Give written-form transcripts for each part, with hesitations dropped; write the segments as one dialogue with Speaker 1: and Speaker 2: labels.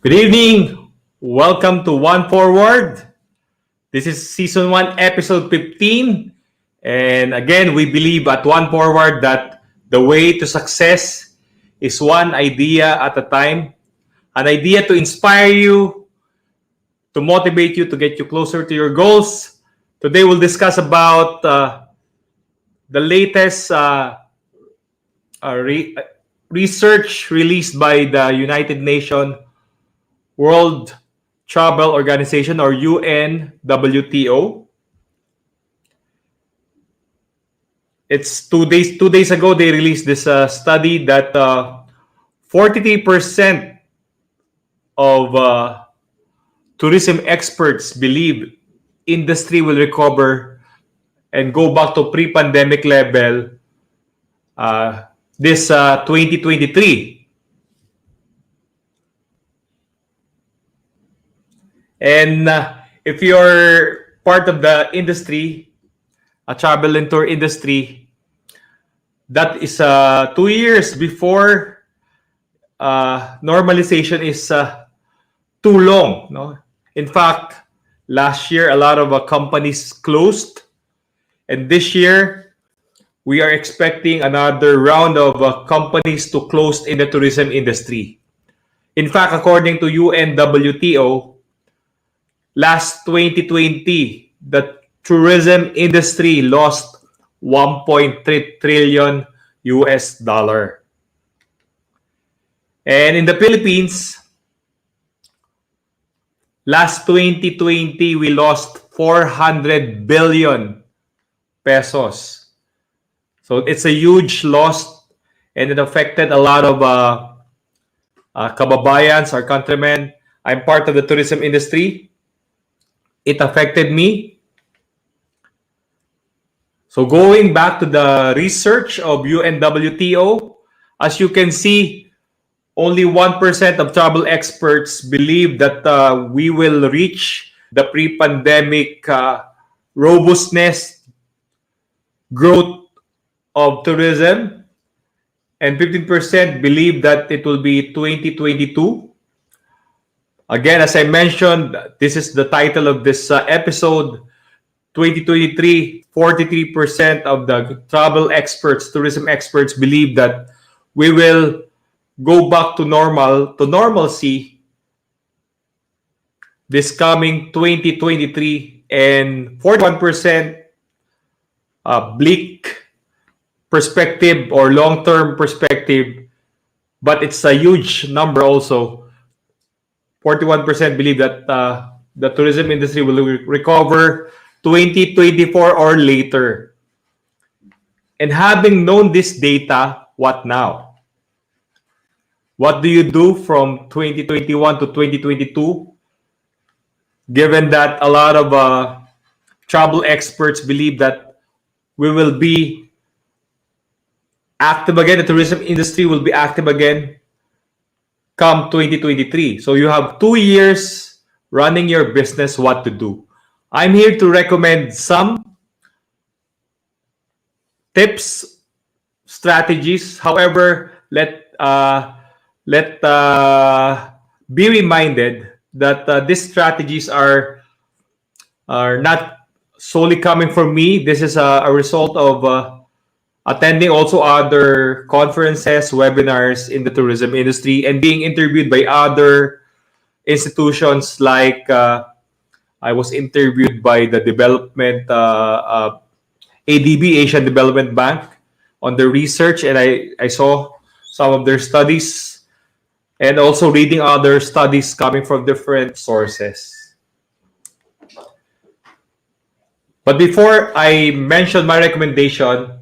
Speaker 1: Good evening. Welcome to One Forward. This is season 1, episode 15. And again, we believe at One Forward that the way to success is one idea at a time. An idea to inspire you, to motivate you, to get you closer to your goals. Today we'll discuss about the latest research released by the United Nations World Travel Organization, or UNWTO. It's 2 days. 2 days ago, they released this study that 43% of tourism experts believe industry will recover and go back to pre-pandemic level this 2023. And if you're part of the industry, a travel and tour industry, that is 2 years before normalization is too long. No? In fact, last year, a lot of companies closed. And this year, we are expecting another round of companies to close in the tourism industry. In fact, according to UNWTO, last 2020, the tourism industry lost 1.3 trillion US dollar. And in the Philippines, last 2020, we lost 400 billion pesos. So it's a huge loss, and it affected a lot of kababayans, our countrymen. I'm part of the tourism industry. It affected me. So going back to the research of UNWTO, as you can see, only 1% of travel experts believe that we will reach the pre-pandemic robustness growth of tourism, and 15% believe that it will be 2022. Again, as I mentioned, this is the title of this episode. 2023, 43% of the travel experts, tourism experts believe that we will go back to normalcy this coming 2023, and 41% bleak perspective or long-term perspective, but it's a huge number also. 41% believe that the tourism industry will recover 2024 or later. And having known this data, what now? What do you do from 2021 to 2022? Given that a lot of travel experts believe that we will be active again, the tourism industry will be active again come 2023. So you have 2 years running your business, what to do. I'm here to recommend some tips, strategies. However, let be reminded that these strategies are not solely coming from me. This is a result of attending also other conferences, webinars in the tourism industry, and being interviewed by other institutions like I was interviewed by the development ADB, Asian Development Bank, on their research, and I saw some of their studies, and also reading other studies coming from different sources. But before I mention my recommendation,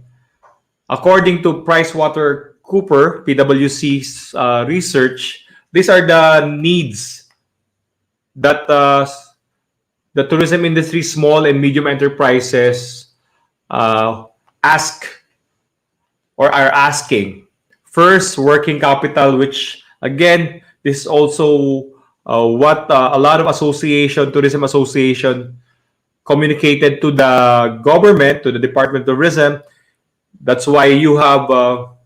Speaker 1: according to PricewaterhouseCoopers, PwC's research, these are the needs that the tourism industry, small and medium enterprises ask or are asking. First, working capital, which again, this is also what a lot of tourism association communicated to the government, to the Department of Tourism. That's why you have a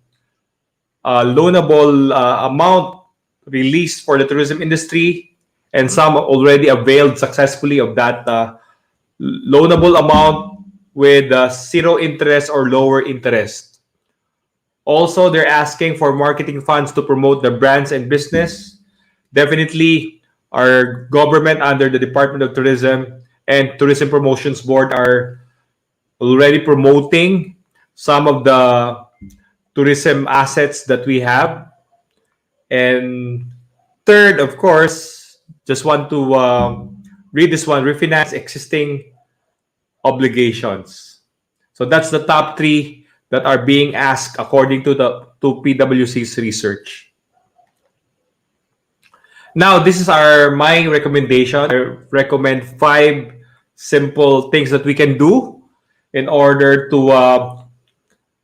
Speaker 1: loanable amount released for the tourism industry, and some already availed successfully of that loanable amount with zero interest or lower interest. Also, they're asking for marketing funds to promote their brands and business. Definitely, our government under the Department of Tourism and Tourism Promotions Board are already promoting some of the tourism assets that we have. And third, of course, just want to read this one: refinance existing obligations. So that's the top three that are being asked according to PwC's research. Now, this is my recommendation. I recommend 5 simple things that we can do in order to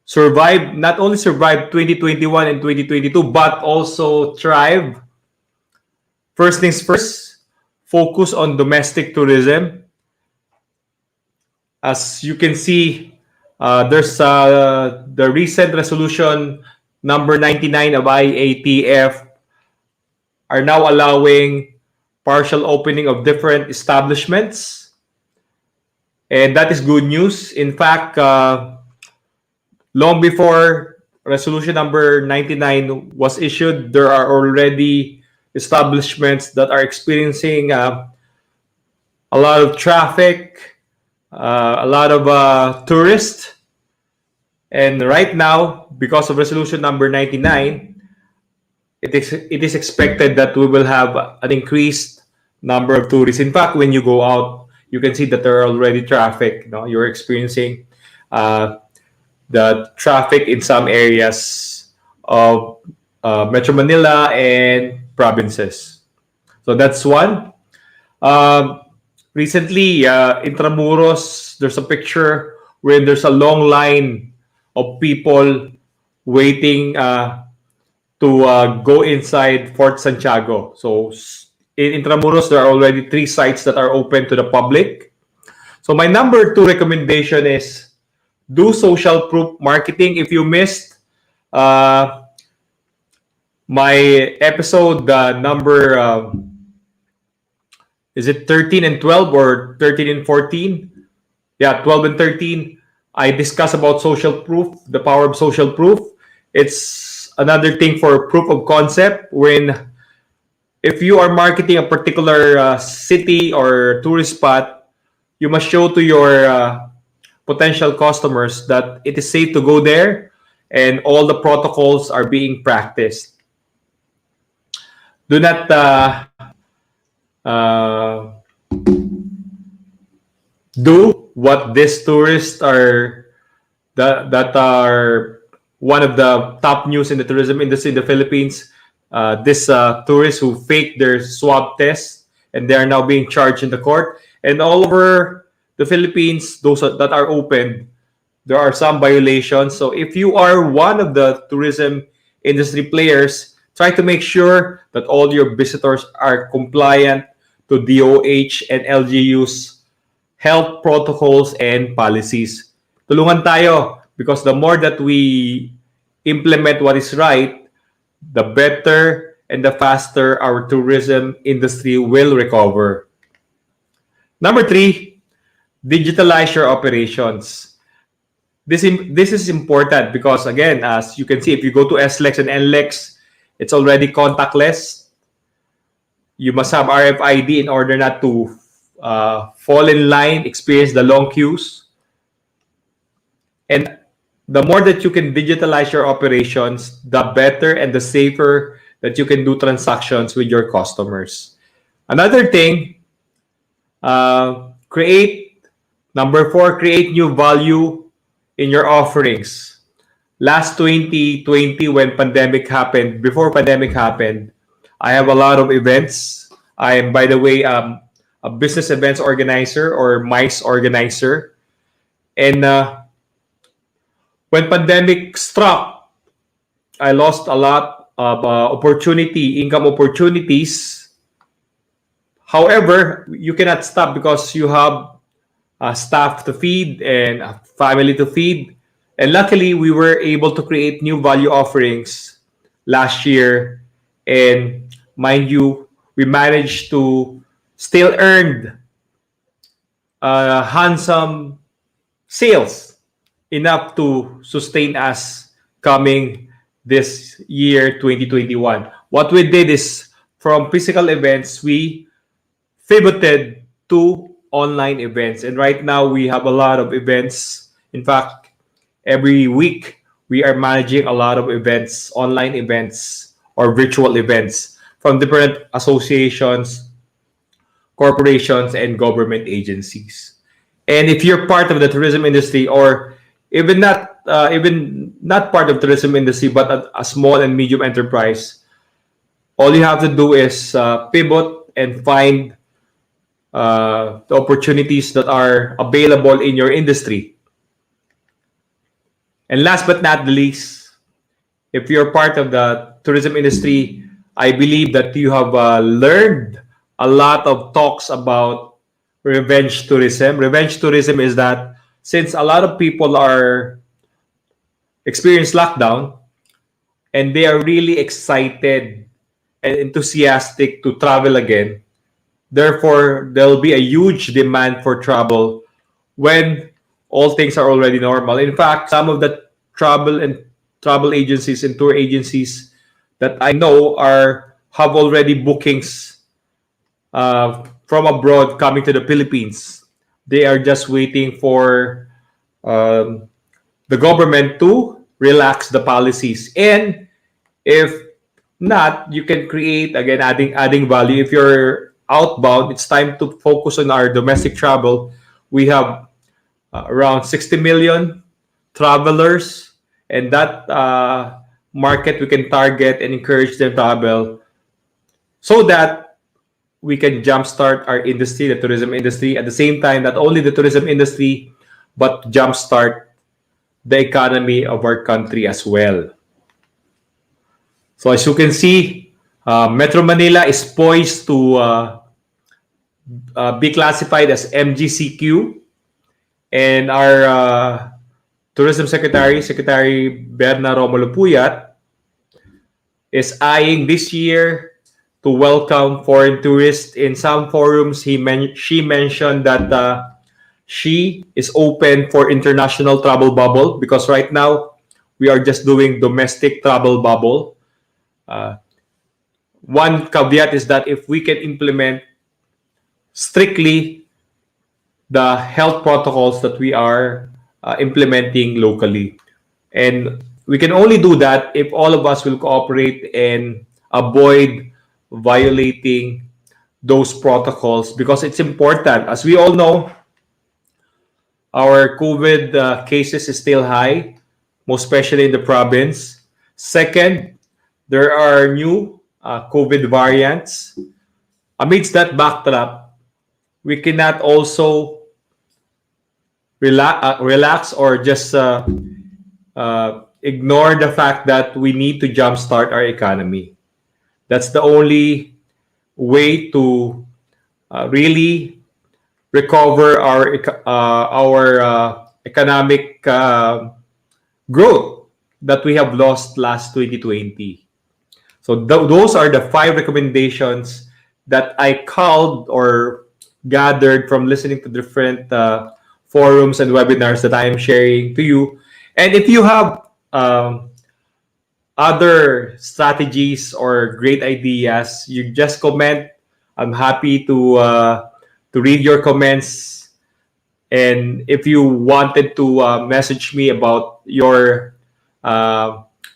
Speaker 1: survive, not only survive 2021 and 2022, but also thrive. First things first, focus on domestic tourism. As you can see, there's the recent resolution number 99 of IATF are now allowing partial opening of different establishments. And that is good news. In fact, long before resolution number 99 was issued, there are already establishments that are experiencing a lot of traffic, a lot of tourists. And right now, because of resolution number 99, it is expected that we will have an increased number of tourists. In fact, when you go out, you can see that there are already traffic. You're experiencing the traffic in some areas of Metro Manila and provinces. So that's one. Recently, Intramuros, there's a picture where there's a long line of people waiting to go inside Fort Santiago. So in Intramuros, there are already 3 sites that are open to the public. So my number 2 recommendation is do social proof marketing. If you missed my episode number, is it 13 and 12 or 13 and 14? Yeah, 12 and 13. I discuss about social proof, the power of social proof. It's another thing for proof of concept when if you are marketing a particular city or tourist spot, you must show to your potential customers that it is safe to go there and all the protocols are being practiced. Do not do what these tourists are that are one of the top news in the tourism industry in the Philippines. This tourists who fake their swab tests and they are now being charged in the court. And all over the Philippines, those that are open, there are some violations. So if you are one of the tourism industry players, try to make sure that all your visitors are compliant to DOH and LGU's health protocols and policies. Tulungan tayo because the more that we implement what is right, the better and the faster our tourism industry will recover. Number 3, digitalize your operations. This is important because, again, as you can see, if you go to SLEX and NLEX, it's already contactless. You must have RFID in order not to fall in line, experience the long queues. And the more that you can digitalize your operations, the better and the safer that you can do transactions with your customers. Another thing, number 4, create new value in your offerings. Last 2020, when pandemic happened, before pandemic happened, I have a lot of events. I am, by the way, a business events organizer or MICE organizer. And when pandemic struck, I lost a lot of income opportunities. However, you cannot stop because you have staff to feed and a family to feed. And luckily, we were able to create new value offerings last year. And mind you, we managed to still earn handsome sales enough to sustain us coming this year 2021. What we did is from physical events, we pivoted to online events. And right now we have a lot of events. In fact, every week we are managing a lot of events, online events or virtual events from different associations, corporations, and government agencies. And if you're part of the tourism industry, or even not part of tourism industry, but a small and medium enterprise, all you have to do is pivot and find the opportunities that are available in your industry. And last but not the least, if you're part of the tourism industry, I believe that you have learned a lot of talks about revenge tourism. Revenge tourism is that since a lot of people are experience lockdown and they are really excited and enthusiastic to travel again, therefore there'll be a huge demand for travel when all things are already normal. In fact, some of the travel agencies and tour agencies that I know are have already bookings from abroad coming to the Philippines. They are just waiting for um, the government to relax the policies. And if not, you can create again adding value. If you're outbound, it's time to focus on our domestic travel. We have around 60 million travelers, and that market we can target and encourage them to travel so that we can jumpstart our industry, the tourism industry, at the same time, not only the tourism industry, but jumpstart the economy of our country as well. So as you can see, Metro Manila is poised to be classified as MGCQ, and our Tourism Secretary, Secretary Berna Romulo Puyat, is eyeing this year to welcome foreign tourists. In some forums, she mentioned that she is open for international travel bubble because right now we are just doing domestic travel bubble. One caveat is that if we can implement strictly the health protocols that we are implementing locally. And we can only do that if all of us will cooperate and avoid violating those protocols because it's important. As we all know, our COVID cases is still high, most especially in the province. Second, there are new COVID variants. Amidst that backdrop, we cannot also relax or just ignore the fact that we need to jumpstart our economy. That's the only way to really recover our economic growth that we have lost last 2020. So those are the 5 recommendations that I called or gathered from listening to different forums and webinars that I am sharing to you. And if you have other strategies or great ideas, you just comment. I'm happy to read your comments. And if you wanted to message me about your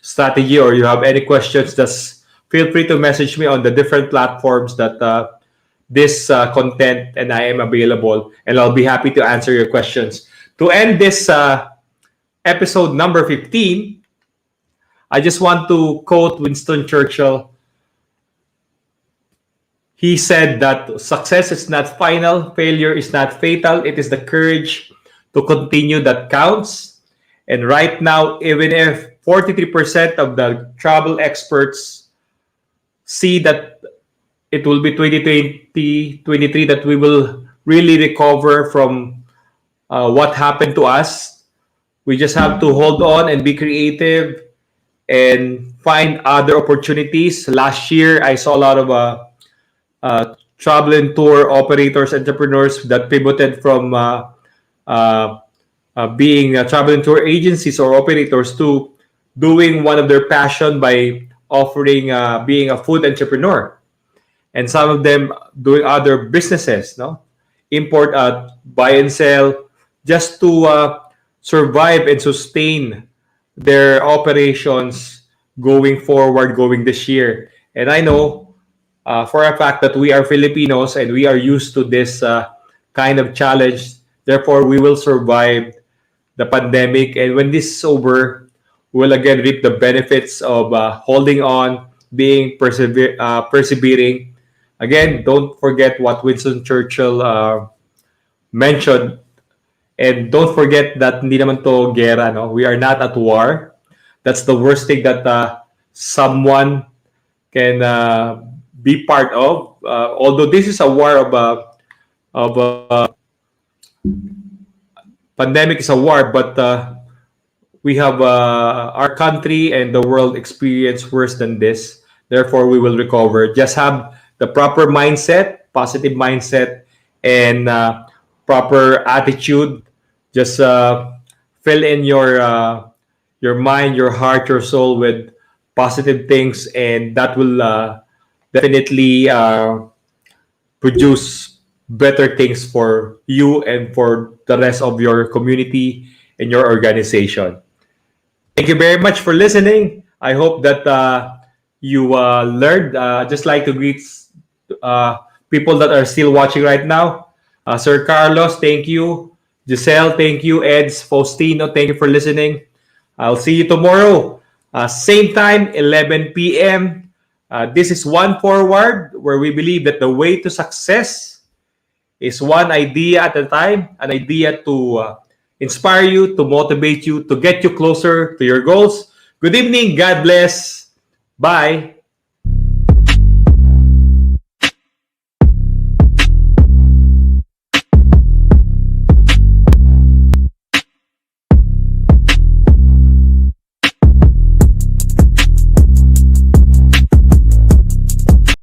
Speaker 1: strategy or you have any questions, just feel free to message me on the different platforms that this content, and I am available, and I'll be happy to answer your questions. To end this episode number 15, I just want to quote Winston Churchill. He said that success is not final, failure is not fatal, it is the courage to continue that counts. And right now, even if 43% of the travel experts see that it will be 2023 that we will really recover from what happened to us. We just have to hold on and be creative and find other opportunities. Last year, I saw a lot of travel and tour operators, entrepreneurs that pivoted from being travel and tour agencies or operators to doing one of their passion by offering being a food entrepreneur, and some of them doing other businesses, no, import, buy and sell, just to survive and sustain their operations going forward, going this year. And I know for a fact that we are Filipinos and we are used to this kind of challenge. Therefore, we will survive the pandemic. And when this is over, we'll again reap the benefits of holding on, being persevering. Again, don't forget what Winston Churchill mentioned. And don't forget that hindi naman to gera, no? We are not at war. That's the worst thing that someone can be part of. Although this is a war of pandemic is a war, but we have our country and the world experience worse than this. Therefore, we will recover. Just have the proper mindset, positive mindset, and proper attitude. Just fill in your mind, your heart, your soul with positive things, and that will definitely produce better things for you and for the rest of your community and your organization. Thank you very much for listening. I hope that you learned. Just like to greet people that are still watching right now. Sir Carlos, thank you. Giselle, thank you. Eds, Faustino, thank you for listening. I'll see you tomorrow. Same time, 11 p.m. This is One Forward, where we believe that the way to success is one idea at a time, an idea to inspire you, to motivate you, to get you closer to your goals. Good evening. God bless. Bye.